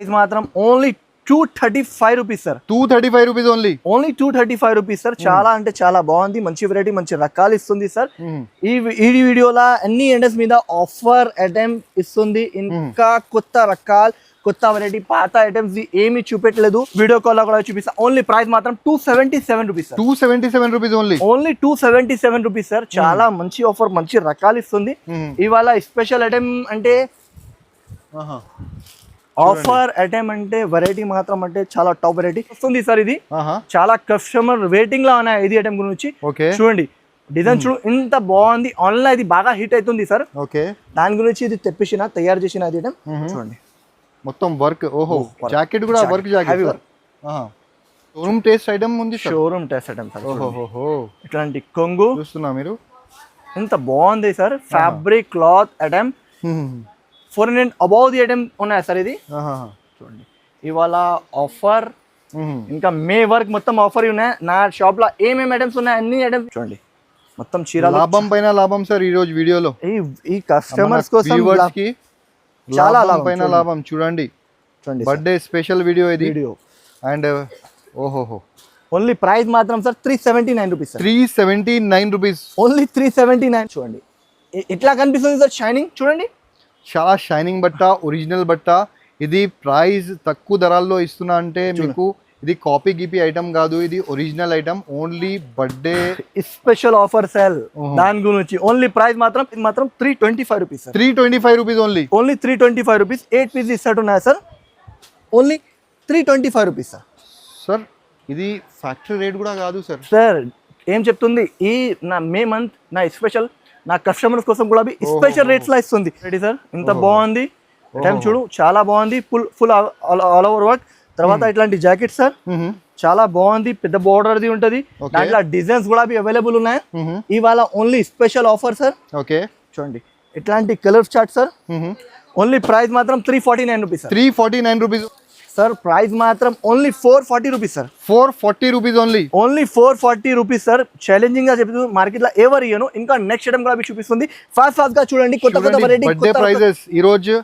Price మాత్రం only 235 rupees sir. 235 rupees only. Only 235 rupees sir. చాలా అంటే చాలా బాగుంది, మంచి వెరైటీ, మంచి రకాలు ఇస్తుంది సార్. ఈ వీడియోలో అన్ని ఎండస్ మీద ఆఫర్ ఐటమ్ ఇస్తుంది. ఇంకా కొత్త రకాలు, కొత్త వెరైటీ, పాత ఐటమ్స్ ఏమి చూపెట్టలేదు. వీడియో కాల్ లో కూడా చూపిస్తా. ఓన్లీ ప్రైస్ మాత్రం 277 rupees. 277 rupees only. Only 277 rupees sir. చాలా మంచి ఆఫర్, మంచి రకాలు ఇస్తుంది. ఇవాళ స్పెషల్ ఐటమ్ అంటే ఆఫర్ ఐటమ్ అంటే వెరైటీ మాత్రం అంటే చాలా టాప్ వెరైటీ వస్తుంది సార్. ఇది చాలా కస్టమర్ వెయిటింగ్ లా ఉన్నాయి ఇది ఐటమ్ గురించి. చూడండి డిజైన్ చూడు ఎంత బాగుంది. ఆన్లైన్ ఇది బాగా హిట్ అవుతుంది సార్. దాని గురించి ఇది తెప్పించిన తయారు చేసిన ఐటమ్ చూడండి. మొత్తం వర్క్. ఓహో, జాకెట్ కూడా work jacket. Showroom taste item ఉంది. Showroom taste item sir. ఓహో, ఇట్లాంటి కొంగు చూస్తున్నా మీరు. ఎంత బాగుంది sir. Fabric cloth item 400 above the item ఉన్నాయి సార్. ఇది చూడండి ఇవాళ ఆఫర్. ఇంకా మే వర్క్ మొత్తం ఆఫర్ ఉన్నాయి. నా షాప్ లో ఏమేమి ఐటమ్స్ ఉన్నాయి అన్ని ఐటమ్స్ చూడండి. మొత్తం చీర లాభం పైన లాభం సార్. ఈ రోజు వీడియోలో ఈ కస్టమర్స్ కోసం చాలా లాభం పైన లాభం. చూడండి బర్త్డే స్పెషల్ వీడియో ఇది. అండ్ ఓహోహో, ఓన్లీ ప్రైస్ మాత్రం సార్ 379 రూపీస్. 379 rupees only 379. చూడండి ఎట్లా కనిపిస్తుంది సార్ షైనింగ్. చూడండి చాలా షైనింగ్ బట్ట, ఒరిజినల్ బట్ట. ఇది ప్రైస్ తక్కువ ధరల్లో ఇస్తున్నా అంటే మీకు ఇది కాపీ గీపీ ఐటమ్ కాదు, ఇది original item. Only birthday special offer sale. దాని గురించి ఓన్లీ ప్రైస్ మాత్రం 325 rupees. 325 rupees only. Only 325 rupees. 8 piece set ఉన్నాయి sir. Only 325 rupees sir. Sir ఇది ఫ్యాక్టరీ రేట్ కూడా కాదు సార్. సార్ ఏం చెప్తుంది ఈ నా మే మంత్ నా స్పెషల్ నా కస్టమర్స్ కోసం కూడా స్పెషల్ రేట్స్ లా ఇస్తుంది. Ready sir. ఇంత బాగుంది ఐటమ్ చూడు, చాలా బాగుంది. Full all over work. తర్వాత ఇట్లాంటి జాకెట్ సార్ చాలా బాగుంది. పెద్ద బోర్డర్ ది ఉంటది. దాంట్లో డిజైన్స్ కూడా అవైలబుల్ ఉన్నాయి. ఇవాళ only special offer sir. Okay చూడండి ఇట్లాంటి colour chart sir. Only price మాత్రం 349 రూపీస్. 349 rupees sir. ప్రైస్ మాత్రం only 440 rupees sir. 440 rupees only. Only 440 rupees sir. Challenging గా చెప్తూ మార్కెట్ లో ఎవరు ఇయ్యను. ఇంకా నెక్స్ట్ ఐటమ్ కూడా చూపిస్తుంది. ఫాస్ట్ గా చూడండి. కొత్త కొత్త వెరైటీ, బర్త్డే ప్రైజెస్ ఈ రోజు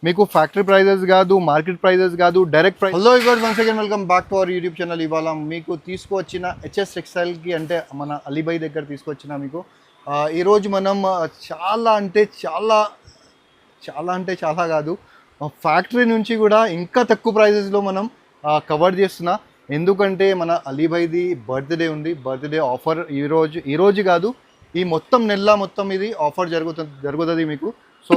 మీకు ఫ్యాక్టరీ ప్రైజెస్ కాదు, మార్కెట్ ప్రైజెస్ కాదు, direct price. Hello viewers, once again welcome back to our YouTube channel. ఇవాళ మీకు తీసుకువచ్చిన హెచ్ఎస్ టెక్స్టైల్ కి అంటే మన అలీబాయ్ దగ్గర తీసుకొచ్చిన మీకు ఈరోజు మనం చాలా అంటే చాలా కాదు, ఫ్యాక్టరీ నుంచి కూడా ఇంకా తక్కువ ప్రైజెస్లో మనం కవర్ చేస్తున్నా. ఎందుకంటే మన అలీబాయ్ది బర్త్డే ఉంది. బర్త్డే ఆఫర్ ఈరోజు కాదు, ఈ మొత్తం నెల మొత్తం ఇది ఆఫర్ జరుగుతుంది మీకు. సో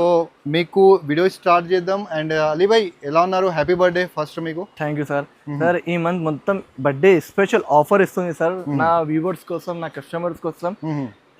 మీకు వీడియో స్టార్ట్ చేద్దాం. అండ్ అలీబాయ్ ఎలా ఉన్నారు? హ్యాపీ బర్త్డే ఫస్ట్ మీకు. Thank you sir. సార్ ఈ మంత్ మొత్తం బర్త్డే స్పెషల్ ఆఫర్ ఇస్తుంది సార్ నా వ్యూవర్స్ కోసం, నా కస్టమర్స్ కోసం.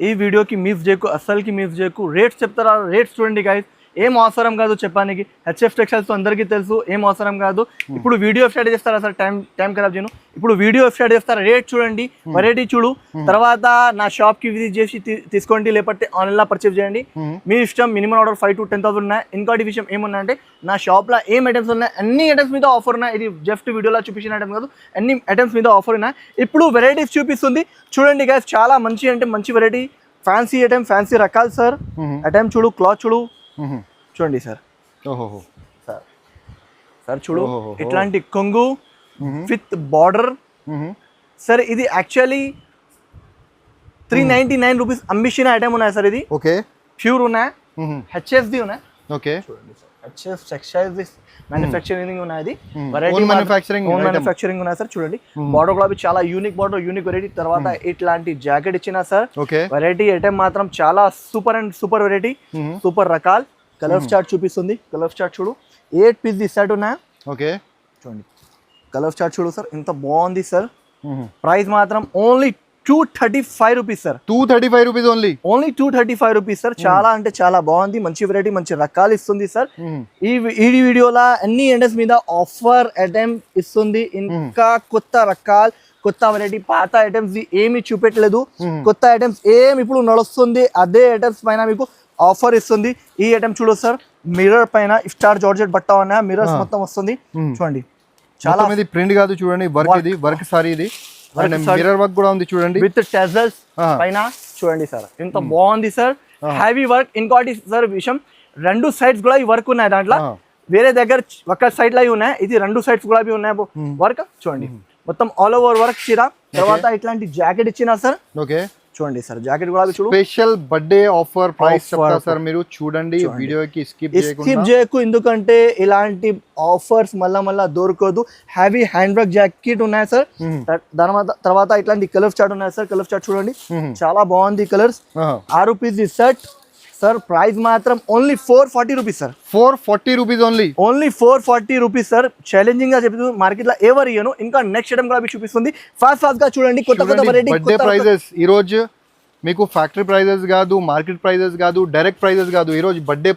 ఈ వీడియోకి మిస్ చేయకు, అస్సలకి మిస్ చేయకు. రేట్స్ చెప్తారా? రేట్స్ చూడండి గైస్. ఏం అవసరం కాదు చెప్పడానికి. హెచ్ఎఫ్ టెక్స్టైల్స్ అందరికీ తెలుసు, ఏం అవసరం కాదు. ఇప్పుడు వీడియో స్టార్ట్ చేస్తారా సార్? టైం ఖరాబ్ చేయను. ఇప్పుడు వీడియో స్టార్ట్ చేస్తారా? రేట్ చూడండి, వెరైటీ చూడు. తర్వాత నా షాప్ కి విజిట్ చేసి తీసుకోండి, లేకపోతే ఆన్లైన్ లో పర్చేస్ చేయండి. మీ ఇష్టం. మినిమం ఆర్డర్ 5 to 10,000 ఉన్నాయి. ఇంకోటి విషయం ఏమున్నాయంటే నా షాప్ లో ఏం ఐటమ్స్ ఉన్నాయి, అన్ని ఐటమ్స్ మీద ఆఫర్ ఉన్నాయి. ఇది జస్ట్ వీడియోలో చూపించిన ఐటమ్ కాదు, అన్ని ఐటమ్స్ మీద ఆఫర్ ఉన్నాయి. ఇప్పుడు వెరైటీస్ చూపిస్తుంది చూడండి గైస్. చాలా మంచి అంటే మంచి వెరైటీ, ఫ్యాన్సీ ఐటమ్, ఫ్యాన్సీ రకాలు సార్. ఐటమ్ చూడు, క్లాత్ చూడు. చూడండి సార్. ఓహో సార్ చూడు ఇట్లాంటి కొంగు విత్ బార్డర్ సార్. ఇది యాక్చువల్లీ 399 రూపీస్ అంబిషన్ ఐటమ్ ఉన్నాయి సార్. ఇది ఓకే ప్యూర్ ఉన్నాయి, హెచ్ఎస్ది ఉన్నాయి. ఓకే చూడండి సార్, హెచ్ఎస్ టెక్స్టైల్స్ మ్యానుఫ్యాక్చరింగ్ ఉన్నది. మ్యానుఫ్యాక్చరింగ్ ఉన్నాయి సార్. చూడండి బార్డర్ కూడా చాలా యూనిక్ బార్డర్, యూనిక్ వెరైటీ. తర్వాత ఇట్లాంటి జాకెట్ ఇచ్చిన సార్. వెరైటీ ఐటమ్ మాత్రం చాలా super and super variety, super రకాల్. కలర్ చార్ట్ చూపిస్తుంది. కలర్ చార్ట్ చూడు, 8 పీస్ సెట్ ఉన్నాయి. ఓకే చూడండి కలర్ చార్ట్ చూడు సార్, ఎంత బాగుంది సార్. ప్రైస్ మాత్రం only 235 rupees sir. 235 rupees only. Only 235 rupees sir. చాలా అంటే చాలా బాగుంది, మంచి వెరైటీ, మంచి రకాలు ఇస్తుంది సార్. ఈ వీడియోలో అన్ని ఎండస్ మీద ఆఫర్ ఐటమ్ ఇస్తుంది. ఇంకా కొత్త రకాలు, కొత్త వెరైటీ, పాత ఐటమ్స్ ఏమి చూపెట్టలేదు. కొత్త ఐటమ్స్ ఏమి ఇప్పుడు నడుస్తుంది అదే ఐటమ్స్ పైన మీకు ఆఫర్ ఇస్తుంది. ఈ ఐటమ్ చూడు సార్, మిర్రర్ పైన స్టార్ జార్జెట్ బట్ట ఉన్నాయి. మిర్రర్స్ మొత్తం వస్తుంది చూడండి. చాలా ప్రింట్ కాదు చూడండి, వర్క్ ఇది, వర్క్ సారీ ఇది. మిర్రర్ వర్క్ కూడా ఉంది చూడండి, విత్ టెజల్స్ పైన. చూడండి సార్ ఎంత బాగుంది సార్, హెవీ వర్క్. ఇంకోటి సార్ విషయం, 2 సైడ్స్ కూడా ఈ వర్క్ ఉన్నాయి. దాంట్లో వేరే దగ్గర ఒక సైడ్ లో ఉన్నాయి, ఇది 2 సైడ్స్ గులాబీ ఉన్నాయి వర్క్ చూడండి, మొత్తం ఆల్ ఓవర్ వర్క్ చీర. తర్వాత ఇట్లాంటి జాకెట్ ఇచ్చిన సార్. ఓకే చూడండి సార్ జాకెట్ గులాబీ చూడు, స్పెషల్ బర్త్డే ఆఫర్ ప్రైస్ చెప్తా సార్, మీరు చూడండి వీడియోకి స్కిప్ చేయకు, ఎందుకంటే ఇలాంటి ఆఫర్స్ మళ్ళా దొరకదు. హ్యావీ హ్యాండ్ వర్క్ జాకెట్ ఉన్నాయి సార్. తర్వాత ఇట్లాంటి కలర్ చార్ట్ ఉన్నాయి సార్. కలర్ చార్ట్ చూడండి చాలా బాగుంది colours. 6 piece set sir. Price మాత్రం only 440 rupees sir. 440 rupees only 440 rupees sir. Challenging గా చెప్తూ మార్కెట్ లో ఎవరు ఇయ్యను. ఇంకా నెక్స్ట్ ఐటమ్ కూడా చూపిస్తుంది, ఫాస్ట్ గా చూడండి. కొత్త వెరైటీ బర్త్డే ప్రైజెస్ ఈ రోజు మీకు ఫ్యాక్టరీ ప్రైజెస్ కాదు, మార్కెట్ ప్రైజెస్ కాదు, డైరెక్ట్ ప్రైజెస్ కాదు, ఈ రోజు బర్త్డే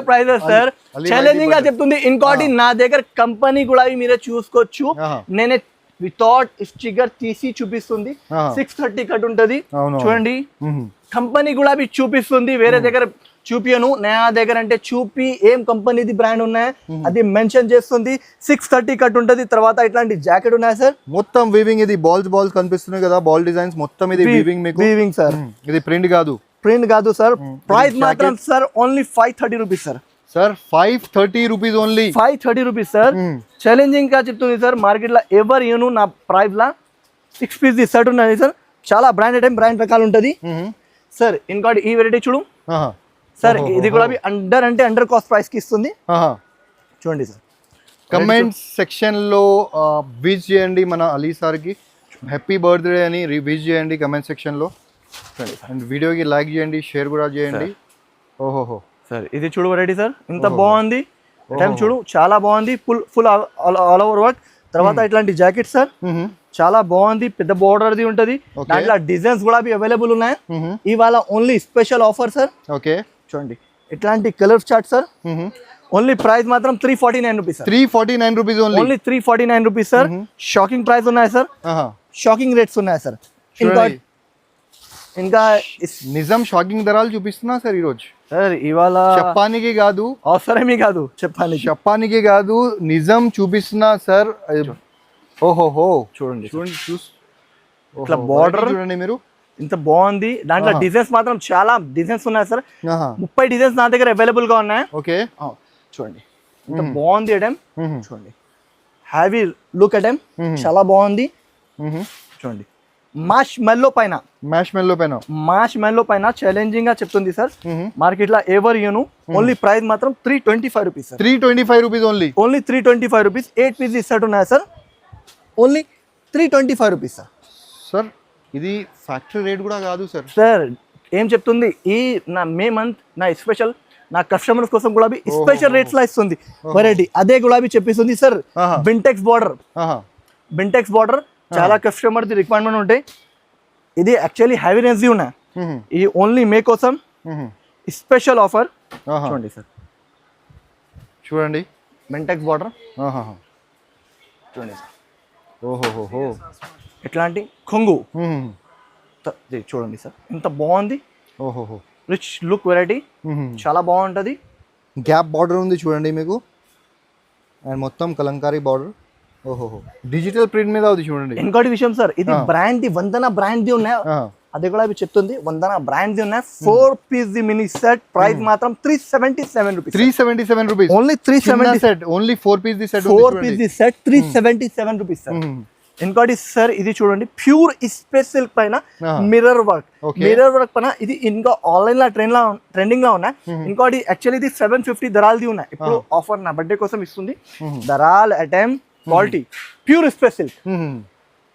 ప్రైజెస్ సార్. ఛాలెంజింగ్ గా చెప్తుంది. ఇంకోటి నా దగ్గర కంపెనీ కూడా మీరే చూసుకోవచ్చు. నేనే వితౌట్ స్టిక్కర్ తీసి చూపిస్తుంది. 630 కట్ ఉంటది చూడండి. కంపెనీ కూడా చూపిస్తుంది, వేరే దగ్గర చూపియను. నా దగ్గర అంటే చూపి ఏం కంపెనీది బ్రాండ్ ఉన్నాయి అది మెన్షన్ చేస్తుంది. 630 కట్ ఉంటది. తర్వాత ఇట్లాంటి జాకెట్ ఉన్నాయి సార్. మొత్తం వీవింగ్, ఇది బాల్స్ కనిపిస్తున్నాయి కదా, బాల్ డిజైన్స్ మొత్తం ఇది వీవింగ్ మీకు. వీవింగ్ సార్, ఇది ప్రింట్ కాదు సార్. ప్రైస్ మాత్రం sir only 530 rupees sir. Sir 530 rupees only. 530 rupees sir. Challenging గా చెప్తుంది సార్, మార్కెట్ లో ఎవరు ఇయ్యను. నా ప్రైస్ లా 6 పీస్ సెట్ ఉన్నది సార్. చాలా బ్రాండ్ రకాలు ఉంటది సార్. ఇంకోటి ఈ వెరైటీ చూడు సార్, ఇది కూడా అండర్ కాస్ట్ ప్రైస్ కి ఇస్తుంది చూడండి సార్. కమెంట్ సెక్షన్ లో విష్ చేయండి మన అలీ సార్ కి, హ్యాపీ బర్త్డే అని విష్ చేయండి కమెంట్ సెక్షన్ లో. అండ్ వీడియోకి లైక్ చేయండి, షేర్ కూడా చేయండి. ఓహోహో సార్ ఇది చూడు వెరైటీ సార్, ఇంత బాగుంది ఐటమ్ చూడు, చాలా బాగుంది. Full all over work. తర్వాత ఇట్లాంటి జాకెట్ సార్ చాలా బాగుంది, పెద్ద బోర్డర్ ది ఉంటది. దాంట్లో డిజైన్స్ కూడా అవైలబుల్ ఉన్నాయి. ఇవాళ only special offer sir. Okay చూడండి ఇట్లాంటి colour chart sir. Only price మాత్రం 349 rupees sir. 349 rupees only 349 rupees sir. Shocking price ఉన్నాయి సార్, షాకింగ్ రేట్స్ ఉన్నాయి సార్. ఇంకా నిజం షాకింగ్ ధరలు చూపిస్తున్నా సార్ ఈ రోజు. సార్ ఇవాళ చెప్పానికి కాదు, అవసరమే కాదు చెప్పానికి కాదు, నిజం చూపిస్తున్నా సార్. ఓహోహో చూడండి ఇట్లా బార్డర్ చూడండి మీరు, ఇంత బాగుంది. దాంట్లో డిజైన్స్ మాత్రం చాలా డిజైన్స్ ఉన్నాయి సార్. 30 డిజైన్స్ నా దగ్గర అవైలబుల్ గా ఉన్నాయి. ఓకే చూడండి ఇంత బాగుంది ఐటమ్. చూడండి హ్యావీ లుక్ ఐటమ్, చాలా బాగుంది. చూడండి మాష్ మెల్లో పైన ఛాలెంజింగ్ గా చెప్తుంది సార్, మార్కెట్ లో ఎవర్ యూను. ఓన్లీ ప్రైస్ మాత్రం 325 rupees sir. 325 rupees only 325 rupees. 8 piece set ఉన్నాయి sir. Only 325 rupees sir. Sir ఇది ఫ్యాక్టరీ రేట్ కూడా కాదు సార్. సార్ ఏం చెప్తుంది, ఈ నా మే మంత్ నా స్పెషల్ నా కస్టమర్స్ కోసం గులాబీ స్పెషల్ రేట్స్ లా ఇస్తుంది వెరైటీ. అదే గులాబీ చెప్పిస్తుంది సార్. బింటెక్స్ బార్డర్ చాలా కస్టమర్ ది రిక్వైర్మెంట్ ఉంటాయి. ఇది యాక్చువల్లీ హ్యావీ రేంజ్ ఉన్నాయి. ఇది ఓన్లీ మే కోసం స్పెషల్ ఆఫర్. చూడండి సార్, చూడండి బింటెక్స్ బార్డర్ చూడండి సార్. ఓహోహో ఎట్లాంటి కొంగు చూడండి సార్, ఇంత బాగుంది. ఓహోహో రిచ్ లుక్ వెరైటీ, చాలా బాగుంటది. గ్యాప్ బార్డర్ ఉంది చూడండి మీకు, అండ్ మొత్తం కలంకారీ బార్డర్. ఓహోహో డిజిటల్ ప్రింట్ మీద ఉంది చూడండి. ఇంకోటి విషయం సార్, ఇది బ్రాండ్ ది వందన బ్రాండ్ ది ఉన్నాయి. అది కూడా చెప్తుంది వందన బ్రాండ్ ది ఉన్నాయి. 4 పీస్ ది మినీ సెట్. ప్రైస్ మాత్రం 377 rupees. 377 rupees only. 370 set only 4 piece ది సెట్. 4 పీస్ ది సెట్ 377 రూపీస్ సార్. ఇంకోటి సార్ ఇది చూడండి, ప్యూర్ స్పేస్ సిల్క్ పైన మిర్రర్ వర్క్ పైన. ఇది ఇంకా ఆన్లైన్ లో ట్రెండింగ్ లో ఉన్నాయి. ఇంకోటి యాక్చువల్లీ ఇది 750 ధరాలది ఉన్నాయి. ఇప్పుడు ఆఫర్ నా బర్త్డే కోసం ఇస్తుంది. ధరాల్ item quality pure space silk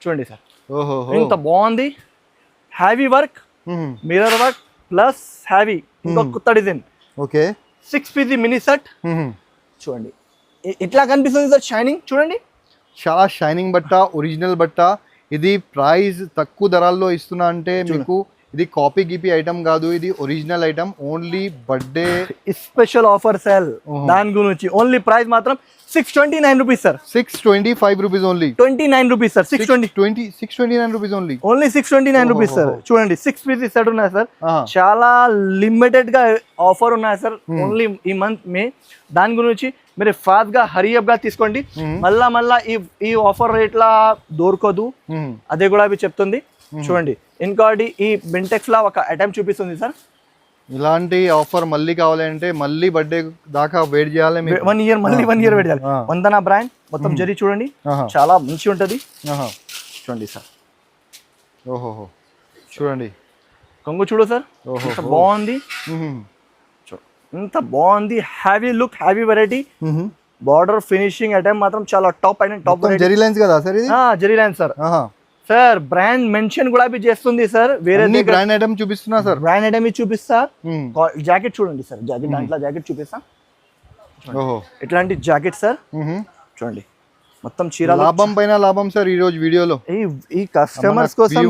చూడండి సార్. ఇంత బాగుంది. Heavy work, mirror work plus heavy. ఇంకో కొత్త design. Okay 6 piece mini set చూడండి. ఇట్లా కనిపిస్తుంది సార్, షైనింగ్ చూడండి. చాలా షైనింగ్ బట్ట, ఒరిజినల్ బట్ట. ఇది ప్రైస్ తక్కువ ధరల్లో ఇస్తున్నా అంటే మీకు ఇది కాపీ గిపీ ఐటమ్ కాదు, ఇది original item. Only birthday special offer sale. దాని గురించి ఓన్లీ ప్రైస్ మాత్రం 629 rupees sir. 625 rupees only. 29 rupees sir. 629 rupees only. Only 629 rupees sir. చూడండి 6 పీస్ సెట్ ఉన్నాయి సార్. చాలా లిమిటెడ్ గా ఆఫర్ ఉన్నాయి సార్ ఓన్లీ ఈ మంత్ మే. దాని గురించి మీరు ఫాస్ట్ గా హరియప్ గా తీసుకోండి. మళ్ళా ఈ ఆఫర్ రేట్ లా దొరకదు, అదే కూడా చెప్తుంది. చూడండి ఇంకోటి ఈ బింటెక్స్ లా ఒక ఐటమ్ చూపిస్తుంది సార్. ఇలాంటి ఆఫర్ మళ్ళీ కావాలంటే మళ్ళీ బర్త్డే దాకా వెయిట్ చేయాలి మీకు. 1 ఇయర్ మళ్ళీ 1 ఇయర్ పెట్టాలి. వందన బ్రాండ్ మొత్తం జరీ చూడండి చాలా మంచి ఉంటది. చూడండి సార్, ఓహోహో చూడండి కొంగు చూడు సార్, ఎంత బాగుంది, ఎంత బాగుంది. Heavy look, heavy variety. Border finishing item మాత్రం చాలా టాప్ అయిన టాప్. జెరీ లైన్స్ కదా సార్ ఇది? Zari lines sir. Sir brand mention కూడా చేస్తుంది సార్. వేరే బ్రాండ్ ఐటమ్ చూపిస్తున్నా సార్, బ్రాండ్ ఐటమ్ చూపిస్తా. జాకెట్ చూడండి సార్, జాకెట్ దాంట్లో జాకెట్ చూపిస్తా. ఇట్లాంటి జాకెట్ సార్ చూడండి, మొత్తం చీర లాభం పైన లాభం సార్ ఈ రోజు వీడియోలో. ఈ కస్టమర్స్ కోసం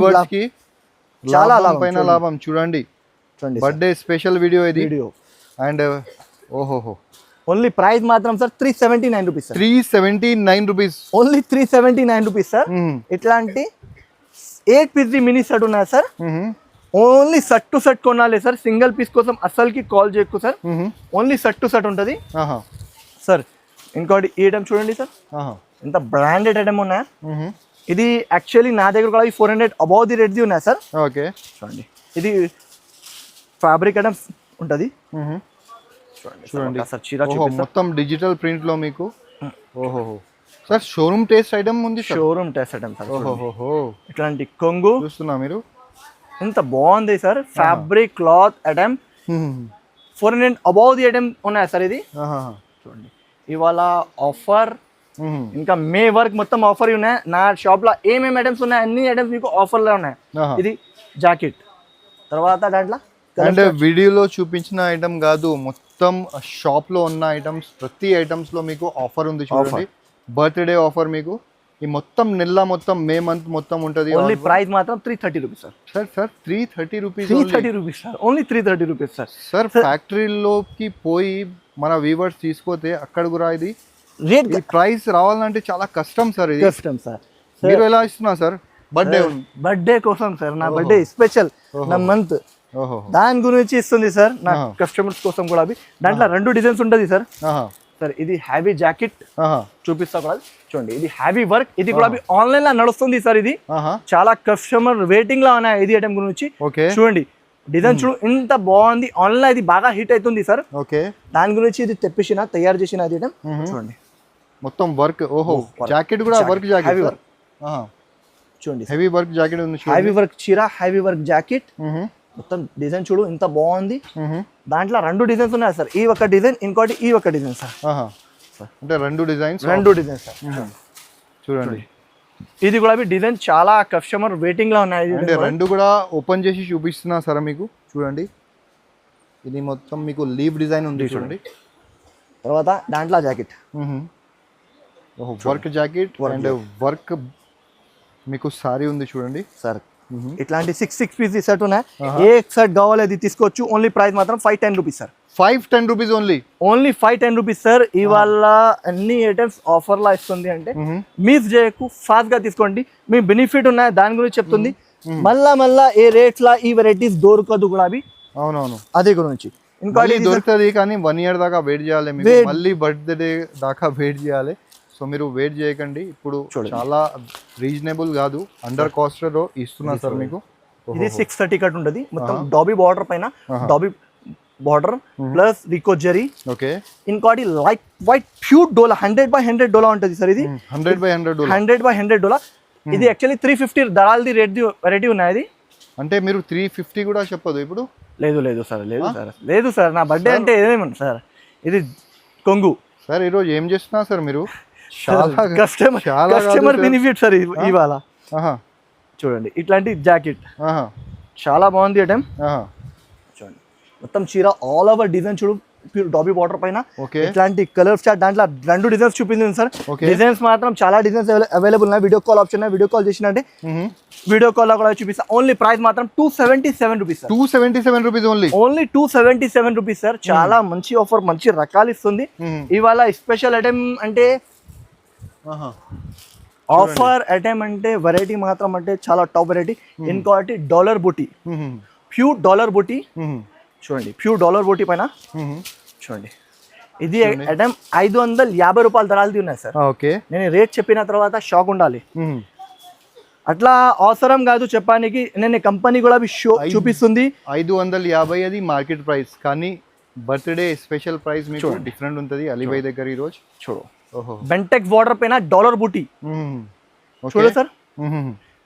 చాలా లాభం పైన లాభం. చూడండి బర్త్డే స్పెషల్ వీడియో ఇది. అండ్ ఓహోహో ఓన్లీ ప్రైస్ మాత్రం sir 379 rupees. 379 rupees, only 379 rupees sir. ఇట్లాంటి 8 పీస్ మినీ సెట్ ఉన్నాయి sir. Only set to set కొనాలి సార్, సింగిల్ పీస్ కోసం అసలుకి కాల్ చేయకు sir. Only set to set ఉంటుంది సార్. ఇంకోటి ఈ ఐటమ్ చూడండి సార్, ఎంత బ్రాండెడ్ ఐటమ్ ఉన్నాయా. ఇది యాక్చువల్లీ నా దగ్గర కూడా 400 అబౌవ్ ది రేట్ ది ఉన్నాయి సార్. ఓకే చూడండి, ఇది ఫ్యాబ్రిక్ ఐటమ్స్ ఉంటుంది. చూడండి సార్, చీర మొత్తం డిజిటల్ ప్రింట్ లో మీకు. ఓహో సార్ షోరూమ్ టేస్ట్ ఐటమ్ ఉంది, షోరూమ్ టేస్ట్ ఐటమ్ సార్. ఓహోహో ఇట్లాంటి కొంగు చూస్తున్నా మీరు, ఎంత బాగుంది sir. Fabric cloth item 400 above the item ఉన్నాయి సార్. ఇది చూడండి, ఇవాళ ఆఫర్ ఇంకా మే వరకు మొత్తం ఆఫర్ ఉన్నాయి. నా షాప్ లో ఏమేమి ఐటమ్స్ ఉన్నాయి అన్ని ఐటమ్స్ మీకు ఆఫర్ లో ఉన్నాయి. ఇది జాకెట్, తర్వాత దాంట్లో అంటే వీడియోలో చూపించిన ఐటమ్ కాదు, మొత్తం షాప్ లో ఉన్న ఐటమ్స్ ప్రతి ఐటమ్స్ లో మీకు ఆఫర్ ఉంది. చూడండి బర్త్డే ఆఫర్ మీకు ఈ మొత్తం నెల మొత్తం మే మంత్ మొత్తం ఉంటది. ఓన్లీ ప్రైస్ మాత్రం 330 rupees sir. Sir 330 rupees, 330 rupees sir, only 330 rupees sir. Sir ఫ్యాక్టరీలోకి పోయి మన వీవర్స్ తీసుకోతే అక్కడ కూడా ఇది రేట్ ప్రైస్ రావాలంటే చాలా కష్టం సార్. ఇది కష్టం సార్. మీరు ఎలా ఇస్తున్నారు సార్? బర్త్డే కోసం సార్, నా బర్త్డే స్పెషల్, నా మంత్ దాని గురించి ఇస్తుంది సార్. నా కస్టమర్స్ కోసం కూడా దాంట్లో 2 డిజైన్స్ ఉంటుంది సార్. సార్ ఇది హ్యావీ జాకెట్ చూపిస్తా కూడా చూడండి, ఇది హ్యావీ వర్క్. ఇది కూడా ఆన్లైన్ లో నడుస్తుంది సార్. ఇది చాలా కస్టమర్ వెయిటింగ్ లో ఉన్నాయి ఇది ఐటమ్ గురించి. చూడండి డిజైన్ చూడు ఎంత బాగుంది, ఆన్లైన్ ఇది బాగా హిట్ అవుతుంది సార్. దాని గురించి ఇది తెప్పించిన తయారు చేసిన ఐటమ్ చూడండి, మొత్తం వర్క్. ఓహో జాకెట్ కూడా వర్క్ జాకెట్, హ్యావీ వర్క్ చూడండి, హెవీ వర్క్ జాకెట్ ఉంది. హ్యావీ వర్క్ చీర, హ్యావీ వర్క్ జాకెట్, మొత్తం డిజైన్ చూడు ఎంత బాగుంది. దాంట్లో 2 డిజైన్స్ ఉన్నాయి సార్. ఈ ఒక డిజైన్, ఇంకోటి ఈ ఒక డిజైన్ సార్. అంటే 2 డిజైన్స్ సార్. చూడండి ఇది కూడా డిజైన్ చాలా కస్టమర్ వెయిటింగ్ లో ఉన్నాయి. అంటే 2 కూడా ఓపెన్ చేసి చూపిస్తున్నా సార్ మీకు. చూడండి ఇది మొత్తం మీకు లీవ్ డిజైన్ ఉంది. చూడండి తర్వాత దాంట్లో jacket, work jacket and work మీకు సారీ ఉంది. చూడండి సార్ ఇట్లాంటి 6 పీస్ సెట్ ఉన్నాయి. ఏ సెట్ కావాలి అది తీసుకోవచ్చు. ఓన్లీ ప్రైస్ మాత్రం 510 rupees sir. 510 rupees only 510 rupees sir. ఇవాళ అన్ని ఐటమ్స్ ఆఫర్ లా ఇస్తుంది. అంటే మిస్ చేయకు, ఫాస్ట్ గా తీసుకోండి. మీ బెనిఫిట్ ఉన్నాయి దాని గురించి చెప్తుంది. మళ్ళా ఏ రేట్స్ లా ఈ వెరైటీస్ దొరకదు కూడా. అవునవును అదే గురించి ఇంకోటి దొరుకుతుంది, కానీ 1 ఇయర్ దాకా వెయిట్ చేయాలి. మళ్ళీ బర్త్డే దాకా వెయిట్ చేయాలి. సో మీరు వెయిట్ చేయకండి. ఇప్పుడు చాలా రీజనబుల్ కాదు, అండర్ కాస్ట్ లో ఇస్తున్నా సార్ మీకు. ఇది 630 కట్ ఉంటుంది. మొత్తం డాబీ బార్డర్ పైన, dobby border plus Rico zari. Okay ఇంకోటి లైట్ వైట్ ప్యూర్ డోలా 100/100 డోలా ఉంటుంది సార్. ఇది 100/100 డోలా. ఇది యాక్చువల్లీ 350 దళాల్ది రేట్ ది వెరైటీ ఉన్నాయి. అంటే మీరు 350 కూడా చెప్పదు ఇప్పుడు? లేదు సార్, లేదు సార్. నా బర్త్డే అంటే ఏమన్నా సార్. ఇది కొంగు సార్. ఈరోజు ఏం చేస్తున్నా సార్ మీరు? కస్టమర్ బెనిఫిట్ సార్ ఇవాళ. చూడండి ఇట్లాంటి జాకెట్ చాలా బాగుంది ఐటమ్. చూడండి మొత్తం చీర ఆల్ ఓవర్ డిజైన్ చూడు, డాబీ బార్డర్ పైన ఇట్లాంటి కలర్స్ చార్ట్. దాంట్లో 2 డిజైన్స్ చూపించింది సార్. డిజైన్స్ మాత్రం చాలా డిజైన్స్ అవైలబుల్ ఉన్నాయి. Video call option, video call చేసినట్టే వీడియో కాల్ లో కూడా చూపిస్తా. ఓన్లీ ప్రైస్ మాత్రం 277 rupees. 277 rupees only 277 rupees sir. చాలా మంచి ఆఫర్, మంచి రకాలు ఇస్తుంది ఇవాళ. స్పెషల్ ఐటమ్ అంటే ఆఫర్ ఐటమ్ అంటే వెరైటీ మాత్రం అంటే చాలా టాప్ వెరైటీ. ఇంకోటి డాలర్ బూటీ, ప్యూర్ డాలర్ బూటీ. చూడండి ప్యూర్ డాలర్ బూటీ పైన చూడండి. ఇది ఐటమ్ 550 రూపాయల ధరలది ఉన్నాయి సార్. ఓకే, నేను రేట్ చెప్పిన తర్వాత షాక్ ఉండాలి. అట్లా అవసరం కాదు చెప్పడానికి, నేను కంపెనీ కూడా షో చూపిస్తుంది. 550 అది మార్కెట్ ప్రైస్, కానీ బర్త్డే స్పెషల్ ప్రైస్ మీకు డిఫరెంట్ ఉంటుంది అలీబాయ్ దగ్గర ఈ రోజు. చూడు, ఓహో, బెంటెక్ బార్డర్ పైన డాలర్ బూటీ చూడు సార్.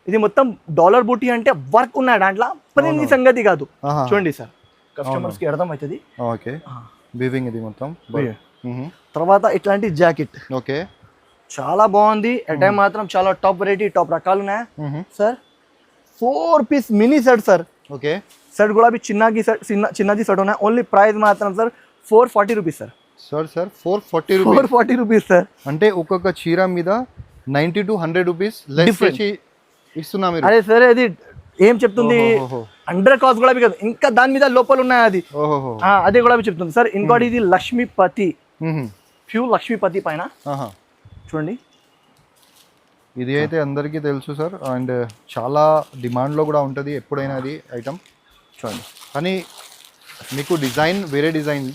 ఇది మొత్తం డాలర్ బూటీ అంటే వర్క్ ఉన్న దాంట్లో పని సంగతి కాదు. చూడండి సార్, కస్టమర్స్ కి అర్థం అవుతుంది. ఓకే, వీవింగ్ ఇది మొత్తం. తర్వాత ఇట్లాంటి జాకెట్ ఓకే, చాలా బాగుంది. అటైం మాత్రం చాలా టాప్ వెరైటీ, టాప్ రకాలు ఉన్నాయి sir. 4 piece mini set sir. Okay, set కూడా చిన్నది సెట్, చిన్నది సెట్ ఉన్నాయి. ఓన్లీ ప్రైస్ మాత్రం sir 440 rupees sir. Sir 440 rupees sir. అంటే ఒక్కొక్క చీర మీద 90 to 100 రూపీస్ లెస్ ఇస్తున్నా మీరు. అదే సార్, అది ఏం చెప్తుంది, అండర్ కాస్ట్ కూడా కాదు, ఇంకా దాని మీద లోపల ఉన్నాయి అది. అదే కూడా చెప్తుంది సార్. ఇంకోటి ఇది లక్ష్మీపతి, ప్యూర్ లక్ష్మీపతి పైన చూడండి. ఇది అయితే అందరికీ తెలుసు సార్, అండ్ చాలా డిమాండ్లో కూడా ఉంటుంది ఎప్పుడైనా అది ఐటమ్. చూడండి, కానీ మీకు డిజైన్ వేరే డిజైన్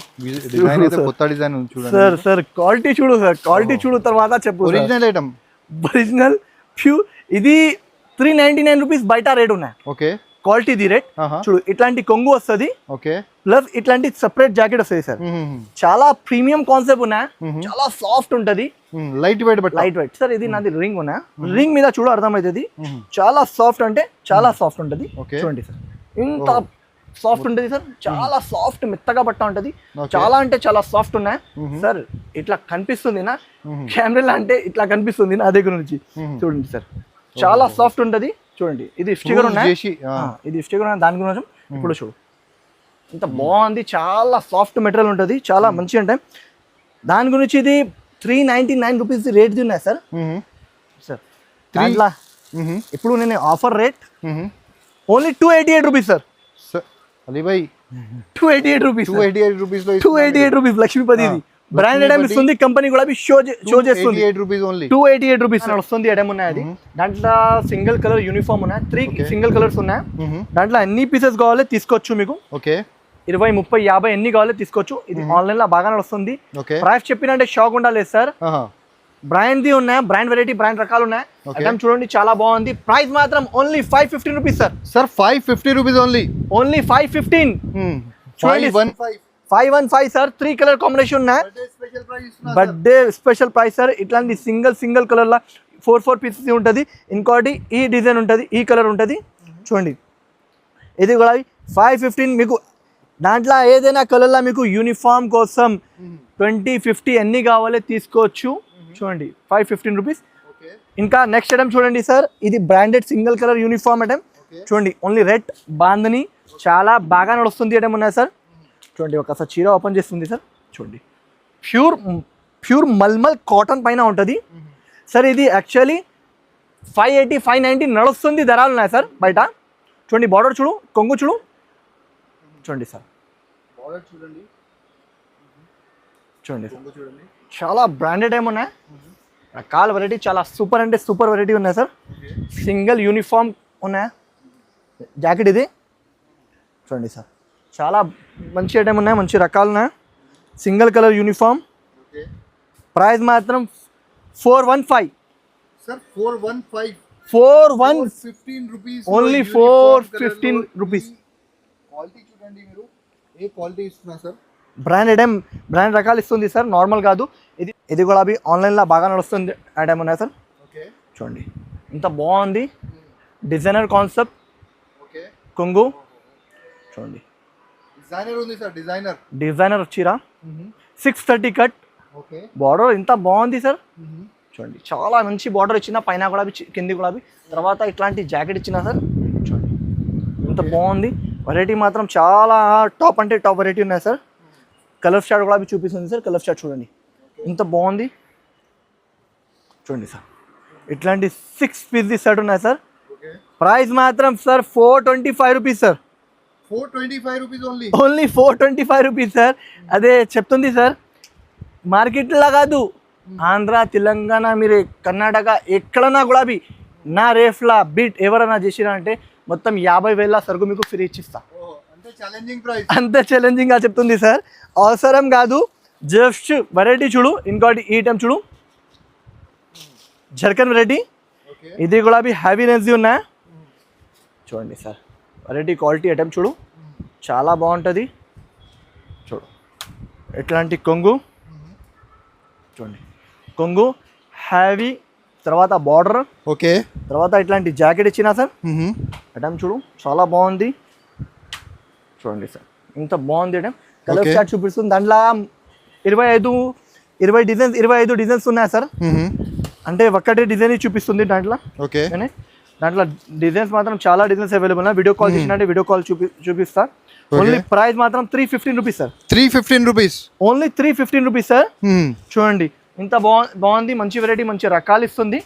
అయితే కొత్త డిజైన్ ఉంది చూడండి సార్. క్వాలిటీ చూడు సార్, క్వాలిటీ చూడు తర్వాత చెప్పు. Original item, original pure. ఇది 399 రూపీస్ బయట రేట్ ఉన్నాయి. ఓకే, క్వాలిటీ ది రేట్ చూడు. ఇట్లాంటి కొంగు వస్తుంది, ఓకే, ప్లస్ ఇట్లాంటి సెపరేట్ జాకెట్ వస్తుంది సార్. చాలా ప్రీమియం కాన్సెప్ట్ ఉన్నాయి, చాలా సాఫ్ట్ ఉంటది, లైట్ వెయిట్ సార్. ఇది నాది రింగ్ ఉన్నా, రింగ్ మీద చూడు అర్థమవుతుంది. చాలా సాఫ్ట్ అంటే చాలా సాఫ్ట్ ఉంటది. చూడండి సార్, ఇంత సాఫ్ట్ ఉంటది సార్. చాలా సాఫ్ట్ మెత్తగా బట్ట ఉంటది, చాలా అంటే చాలా సాఫ్ట్ ఉన్నాయి సార్. ఇట్లా కనిపిస్తుంది నా కెమెరా అంటే ఇట్లా కనిపిస్తుంది నా దగ్గర నుంచి. చూడండి సార్, చాలా సాఫ్ట్ ఉంటది. చూడండి, ఇది స్టిక్కర్ ఉన్నాయి, ఇది స్టిక్కర్ ఉన్నాయి దాని గురించి. ఇప్పుడు చూడు, ఇంత బాగుంది, చాలా సాఫ్ట్ మెటీరియల్ ఉంటుంది, చాలా మంచిగా ఉంటాయి. దాని గురించి ఇది 399 రూపీస్ రేట్ ఉన్నాయి సార్. సార్ దాంట్లో ఇప్పుడు నేను offer rate only 288 rupees sir. అలీబాయ్ 288 రూపీస్, 288 రూపీస్ లక్ష్మీపతి. ఇది బ్రాండ్ ఐటమ్ ఇస్తుంది, కంపెనీ కూడా షో చేస్తుంది. 288 రూపీస్ వస్తుంది ఐటమ్ ఉన్నాయి. అది దాంట్లో సింగిల్ కలర్ యూనిఫామ్ ఉన్నాయి, 3 సింగిల్ కలర్స్ ఉన్నాయి. దాంట్లో ఎన్ని పీసెస్ కావాలి తీసుకోవచ్చు మీకు. ఓకే, 20, 30, 50 ఎన్ని కావాలి తీసుకోవచ్చు. ఇది ఆన్లైన్ లో బాగా నడుస్తుంది. ప్రైస్ చెప్పినంటే షాక్ ఉండాలి సార్. బ్రాండ్ ది ఉన్నాయి, బ్రాండ్ వెరైటీ, బ్రాండ్ రకాలు ఉన్నాయి. ఐటమ్ చూడండి, చాలా బాగుంది. ప్రైస్ మాత్రం only 515 rupees sir. 550 rupees only 515. 515 sir. 3 colour combination ఉన్నాయి. Birthday special price sir. ఇట్లాంటి సింగిల్ కలర్ లా 4 పీసెస్ ఉంటుంది. ఇంకోటి ఈ డిజైన్ ఉంటుంది, ఈ కలర్ ఉంటుంది. చూడండి, ఇది కూడా 515. మీకు దాంట్లో ఏదైనా కలర్లా మీకు యూనిఫామ్ కోసం 20, 50 ఎన్ని కావాలి తీసుకోవచ్చు. చూడండి, 515 రూపీస్. ఇంకా నెక్స్ట్ ఐటమ్ చూడండి సార్, ఇది branded single colour uniform item. చూడండి, ఓన్లీ రెడ్ బాందని చాలా బాగా నడుస్తుంది ఐటమ్ ఉన్నాయి సార్. చూడండి, ఒకసారి చీర ఓపెన్ చేస్తుంది సార్. చూడండి, ప్యూర్ మల్మల్ కాటన్ పైన ఉంటుంది సార్. ఇది యాక్చువల్లీ 580, 590 నడుస్తుంది ధరలు ఉన్నాయి సార్ బయట. చూడండి, బార్డర్ చూడు, కొంగు చూడు. చూడండి సార్, చూడండి చాలా బ్రాండెడ్ ఏమి ఉన్నాయి, రకాల వెరైటీ, చాలా సూపర్ అంటే సూపర్ వెరైటీ ఉన్నాయి సార్. సింగిల్ యూనిఫామ్ ఉన్నాయి జాకెట్ ఇది. చూడండి సార్, చాలా మంచి ఐటమ్ ఉన్నాయి, మంచి రకాలు ఉన్నాయి. Single colour uniform. ప్రైస్ మాత్రం 415 సార్. 415 only 415 rupees. క్వాలిటీ చూడండి, మీరు ఏ క్వాలిటీ ఇస్తున్నా సార్. బ్రాండ్ ఐటమ్, బ్రాండ్ రకాలు ఇస్తుంది సార్, నార్మల్ కాదు. ఇది కూడా అవి ఆన్లైన్లో బాగా నడుస్తుంది ఐటమ్ ఉన్నాయి సార్. చూడండి, ఇంత బాగుంది, డిజైనర్ కాన్సెప్ట్. కొంగు చూడండి, డిజైనర్ చీర 630 కట్. బార్డర్ ఇంత బాగుంది సార్. చూడండి, చాలా మంచి బార్డర్ ఇచ్చిన, పైన కూడా కింది కూడా. తర్వాత ఇట్లాంటి జాకెట్ ఇచ్చిన సార్. చూడండి, ఇంత బాగుంది. వెరైటీ మాత్రం చాలా టాప్ అంటే టాప్ వెరైటీ ఉన్నాయి సార్. కలర్ షార్ట్ కూడా చూపిస్తుంది సార్. కలర్ షార్ట్ చూడండి, ఇంత బాగుంది. చూడండి సార్, ఇట్లాంటి 6 పీస్ సెట్ ఉన్నాయి సార్. ప్రైస్ మాత్రం sir 425 rupees sir. 425 rupees only 425 rupees sir. అదే చెప్తుంది సార్, మార్కెట్లో కాదు, ఆంధ్ర, తెలంగాణ, మీరు కర్ణాటక ఎక్కడన్నా కూడా నా రేఫ్లా బీట్ ఎవరైనా చేసినా అంటే మొత్తం 50,000 సరుకు మీకు ఫ్రీ ఇచ్చిస్తా. అంత ఛాలెంజింగ్గా చెప్తుంది సార్. అవసరం కాదు, జస్ట్ వెరైటీ చూడు. ఇంకోటి ఈ ఐటమ్ చూడు, జర్కన్ వెరైటీ. ఇది గులాబీ హ్యావీ రేంజ్ ఉన్నాయి. చూడండి సార్, వెరైటీ క్వాలిటీ ఐటమ్ చూడు, చాలా బాగుంటుంది. చూడు ఎట్లాంటి కొంగు, చూడండి కొంగు హ్యావీ, తర్వాత బార్డర్, ఓకే, తర్వాత ఇట్లాంటి జాకెట్ ఇచ్చినా సార్. ఐటమ్ చూడు చాలా బాగుంది. చూడండి సార్ ఇంత బాగుంది ఐటమ్. కలర్ చార్ట్ చూపిస్తుంది. దాంట్లో 25 డిజైన్స్ ఉన్నాయి సార్. అంటే ఒక్కటే డిజైన్ చూపిస్తుంది దాంట్లో. ఓకే, దాంట్లో డిజైన్స్ మాత్రం చాలా డిజైన్స్ అవైలబుల్ ఉన్నాయి. వీడియో కాల్ చేసినట్టే వీడియో కాల్ చూపిస్తా. ఓన్లీ ప్రైస్ మాత్రం 315 rupees sir. 315 rupees, only 315 rupees sir. చూడండి ఇంత బాగుంది, మంచి వెరైటీ, మంచి రకాలు ఇస్తుంది.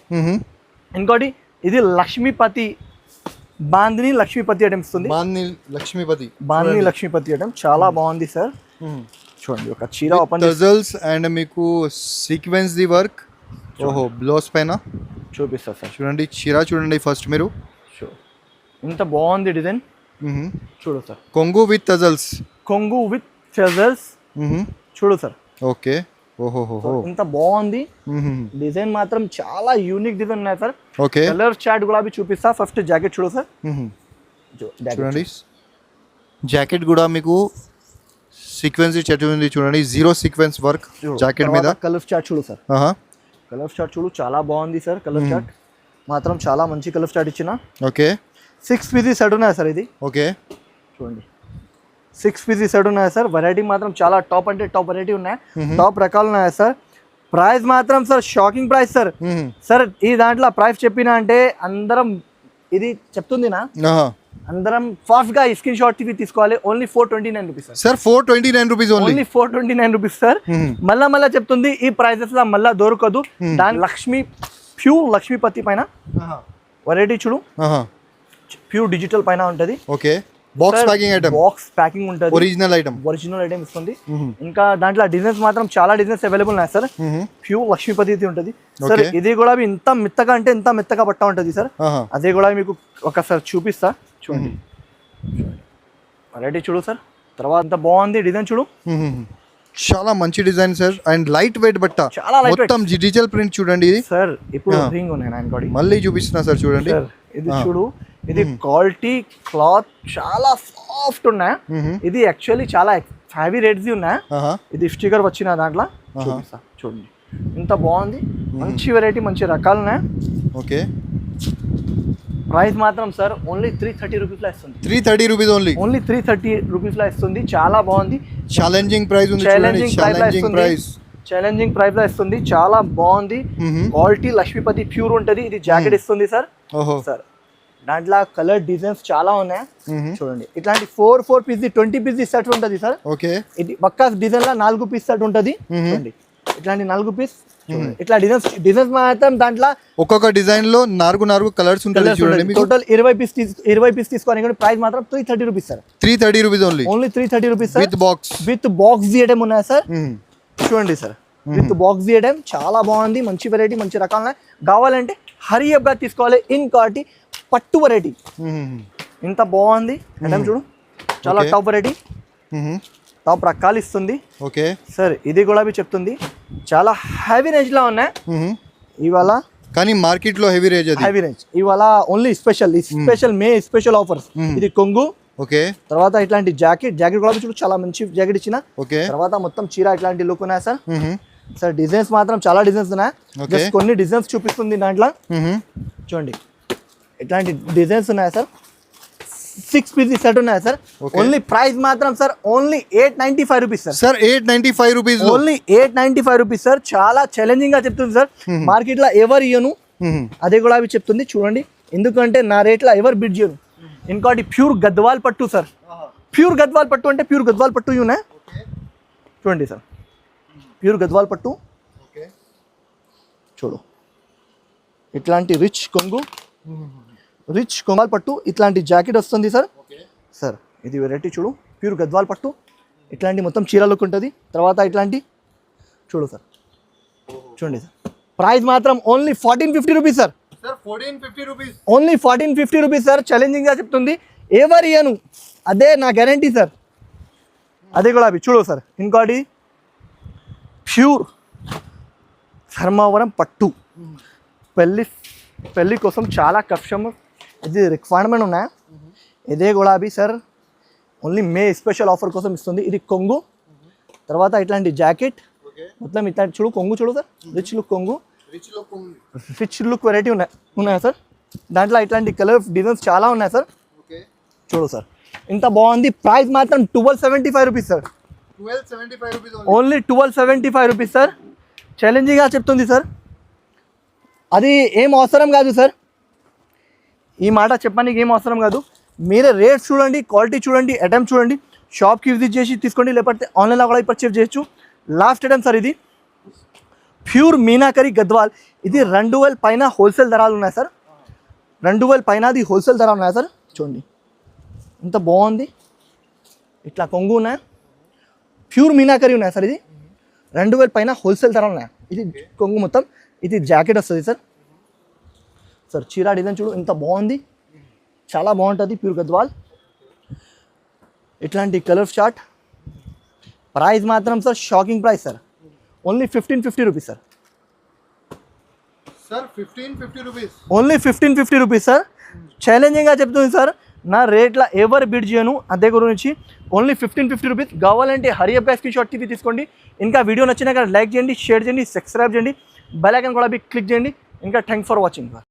ఇంకోటి ఇది లక్ష్మీపతి, బాందిని లక్ష్మీపతి ఐటమ్ ఇస్తుంది. బాందిని లక్ష్మీపతి ఐటమ్ చాలా బాగుంది సార్. చూడండి ఒక చీర ఓపెన్ టజల్స్ అండ్ మీకు సీక్వెన్స్ ది వర్క్. ఓహో, బ్లౌజ్ పైన చూపిస్తా సార్. చూడండి చీర చూడండి ఫస్ట్ మీరు. ఇంత బాగుంది డిజైన్. చూడు సార్, కొంగు విత్ టజల్స్. కొంగు విత్ టజల్స్. చూడు సార్. ఓకే, ఓహో, ఇంత బాగుంది డిజైన్, మాత్రం చాలా యూనిక్ డిజైన్ ఉన్నాయి సార్. ఓకే, కలర్ చార్ట్ గులాబీ చూపిస్తా. ఫస్ట్ జాకెట్ చూడు సార్. చూడండి జాకెట్ కూడా మీకు సీక్వెన్స్ ఉంది. చూడండి జీరో సీక్వెన్స్ వర్క్ జాకెట్ మీద. కలర్ చార్ట్ చూడు సార్. కలర్ చార్ట్ చూడు చాలా బాగుంది సార్. కలర్ చార్ట్ మాత్రం చాలా మంచి కలర్ చార్ట్ ఇచ్చిన. ఓకే, 6 పీసెస్ సెట్ ఉన్నాయి సార్ ఇది. ఓకే, చూడండి 6 పీసెస్ సెట్ ఉన్నాయి సార్. వెరైటీ మాత్రం చాలా టాప్ అంటే టాప్ వెరైటీ ఉన్నాయి, టాప్ రకాలు ఉన్నాయి సార్. ప్రైస్ మాత్రం sir shocking price sir. Sir ఈ దాంట్లో ప్రైస్ చెప్పినా అంటే అందరం ఇది చెప్తుందినా, అందరం ఫాస్ట్ గా స్క్రీన్ షాట్ తీసుకోవాలి. Only 429 rupees sir. 429 rupees, only 429 rupees sir. మళ్ళా చెప్తుంది ఈ ప్రైజెస్ లా మళ్ళా దొరకదు. దాని ప్యూర్ లక్ష్మీపతి పైన వెరైటీ చూడు, ప్యూర్ డిజిటల్ పైన ఉంటది. Okay, box packing item, box packing ఉంటది. ఒరిజినల్ ఐటమ్ ఇస్తుంది. ఇంకా దాంట్లో డిజైన్స్ మాత్రం చాలా డిజైన్స్ అవైలబుల్ ఉన్నాయి సార్. ప్యూర్ లక్ష్మీపతి ఉంటది సార్. ఇది కూడా ఇంత మెత్తగా అంటే ఇంత మెత్తగా పట్టా ఉంటది సార్. అదే కూడా మీకు ఒకసారి చూపిస్తా. చూడండి వెరైటీ చూడు సార్. తర్వాత అంత బాగుంది డిజైన్ చూడు, చాలా మంచి design sir. And light weight బట్ట, చాలా లైట్ మొత్తం డిజిటల్ ప్రింట్ చూడండి ఇది సార్. ఇప్పుడు రింగ్ ఉన్నాయి మళ్ళీ చూపిస్తున్నా సార్. చూడండి ఇది చూడు, ఇది క్వాలిటీ క్లాత్ చాలా సాఫ్ట్ ఉన్నాయి. ఇది యాక్చువల్లీ చాలా హ్యావీ రేట్స్ ఉన్నాయి. ఇది స్టిక్కర్ వచ్చిన దాంట్లో చూడండి ఇంత బాగుంది. మంచి వెరైటీ, మంచి రకాలు ఉన్నాయి. ఓకే, ప్రైస్ మాత్రం సార్ ఓన్లీ 330 రూపీస్ లా ఇస్తుంది. 330 రూపీస్ ఓన్లీ 330 రూపీస్ లా ఇస్తుంది. చాలా బాగుంది. ఛాలెంజింగ్ ప్రైస్ ఉంది. ఛాలెంజింగ్ ప్రైస్ లా ఇస్తుంది. చాలా బాగుంది. క్వాలిటీ లక్ష్మీపతి ప్యూర్ ఉంటది. ఇది జాకెట్ ఇస్తుంది సార్. సార్ దాంట్లో కలర్ డిజైన్స్ చాలా ఉన్నాయి. చూడండి ఇట్లాంటి 4 పీస్ 20 పీస్ సెట్ ఉంటది సార్. ఓకే, ఇది బక్కా డిజైన్ లా 4 పీస్ సెట్ ఉంటది. చూడండి ఇట్లాంటి 4 పీస్. ఇట్లా డిజైన్స్ మాత్రం దాంట్లో ఒక్కొక్క డిజైన్ లో 4 కలర్స్ ఉంటాయి. చూడండి టోటల్ 20 పీస్ తీసుకోవాలి. ప్రైస్ మాత్రం 330 rupees sir. 330 rupees only 330 rupees sir. With box తీయడం ఉన్నాయి సార్. చూడండి సార్, విత్ బాక్స్ తీయడం చాలా బాగుంది. మంచి వెరైటీ, మంచి రకాలు కావాలంటే హరియప్ గా తీసుకోవాలి. ఇన్ క్వాలిటీ పట్టు వెరైటీ ఇంత బాగుంది. మేడం చూడు చాలా టాప్ వెరైటీ, టాప్ రకాలు ఇస్తుంది. ఓకే సార్ ఇది కూడా చెప్తుంది చాలా హెవీ రేంజ్ లో ఉన్నాయి ఇవాళ. కానీ మార్కెట్ లో హెవీ రేంజ్ ఇవాళ ఓన్లీ స్పెషల్ ఆఫర్స్. ఇది కొంగు. ఓకే, తర్వాత ఇట్లాంటి జాకెట్ కూడా చూడు చాలా మంచి జాకెట్ ఇచ్చిన. ఓకే, తర్వాత మొత్తం చీర ఇట్లాంటి లుక్ ఉన్నాయి సార్. సార్ డిజైన్స్ మాత్రం చాలా డిజైన్స్ ఉన్నాయి. జస్ట్ కొన్ని డిజైన్స్ చూపిస్తుంది దాంట్లో. చూడండి ఇట్లాంటి డిజైన్స్ ఉన్నాయి సార్. 6 పీస్ సెట్ ఉన్నాయి సార్. ఓన్లీ ప్రైస్ మాత్రం sir only 895 rupees sir. 895 rupees, only 895 rupees sir. చాలా ఛాలెంజింగ్ గా చెప్తుంది సార్. మార్కెట్ లో ఎవరు ఇయ్యను, అదే కూడా అవి చెప్తుంది. చూడండి ఎందుకంటే నా రేట్ లో ఎవరు బిడ్ చేయను. ఇంకోటి ప్యూర్ గద్వాల్ పట్టు సార్. ప్యూర్ గద్వాల్ పట్టు అంటే ప్యూర్ గద్వాల్ పట్టు ఉన్నాయి. చూడండి సార్, ప్యూర్ గద్వాల్ పట్టు చూడు. ఇట్లాంటి రిచ్ కొంగు పట్టు, ఇట్లాంటి జాకెట్ వస్తుంది సార్. సార్ ఇది వెరైటీ చూడు, ప్యూర్ గద్వాల్ పట్టు, ఇట్లాంటి మొత్తం చీర లుక్ ఉంటుంది. తర్వాత ఇట్లాంటి చూడు సార్. చూడండి సార్, ప్రైస్ మాత్రం only 1450 rupees sir. Only 1450 rupees sir. Challenging గా చెప్తుంది, ఎవరు ఇయ్యను, అదే నా గ్యారంటీ సార్. అదే కూడా అవి చూడు సార్. ఇంకోటి ప్యూర్ ధర్మవరం పట్టు, పెళ్ళి కోసం చాలా కస్టమర్ ఇది రిక్వైర్మెంట్ ఉన్నాయి. ఇదే గులాబీ సార్ ఓన్లీ మే స్పెషల్ ఆఫర్ కోసం ఇస్తుంది. ఇది కొంగు, తర్వాత ఇట్లాంటి జాకెట్ మొత్తం ఇట్లాంటి చూడు, కొంగు చూడు సార్, రిచ్ లుక్ కొంగు, రిచ్ లుక్ వెరైటీ ఉన్నాయా సార్. దాంట్లో ఇట్లాంటి కలర్ డిజైన్స్ చాలా ఉన్నాయి సార్. చూడు సార్ ఇంత బాగుంది. ప్రైస్ మాత్రం 1275 rupees sir, only 1275 rupees sir. ఛాలెంజింగ్గా చెప్తుంది సార్, అది ఏం అవసరం కాదు సార్, ఈ మాట చెప్పడానికి ఏం అవసరం కాదు. మీరే రేట్స్ చూడండి, క్వాలిటీ చూడండి, ఐటమ్ చూడండి, షాప్కి విజిట్ చేసి తీసుకోండి, లేకపోతే ఆన్లైన్లో కూడా పర్చేస్ చేయొచ్చు. లాస్ట్ ఐటమ్ సార్ ఇది ప్యూర్ మీనాకరి గద్వాల్. ఇది 2000 పైన హోల్సేల్ ధరలు ఉన్నాయి సార్, 2000 పైన అది హోల్సేల్ ధర ఉన్నాయి సార్. చూడండి ఇంత బాగుంది, ఇట్లా కొంగు ఉన్నాయి, ప్యూర్ మీనాకరి ఉన్నాయి సార్. ఇది 2000 పైన హోల్సేల్ ధర ఉన్నాయి. ఇది కొంగు మొత్తం, ఇది జాకెట్ వస్తుంది సార్. సార్ చీరా డిజైన్ చూడు ఇంత బాగుంది, చాలా బాగుంటుంది, ప్యూర్ గద్వాల్. ఇట్లాంటి కలర్ చార్ట్. ప్రైస్ మాత్రం sir shocking price sir, only 1550 rupees sir. Only 1550 rupees sir. ఛాలెంజింగ్గా చెప్తుంది సార్, నా రేట్ల ఎవరు బిడ్ చేయను, అదే గురించి ఓన్లీ 1550 రూపీస్. కావాలంటే హరియప్ స్క్రీన్ షాట్ తీసుకోండి. ఇంకా వీడియో నచ్చినాక లైక్ చేయండి, షేర్ చేయండి, సబ్స్క్రైబ్ చేయండి, బెల్ ఐకాన్ కూడా క్లిక్ చేయండి. ఇంకా థ్యాంక్స్ ఫర్ వాచింగ్.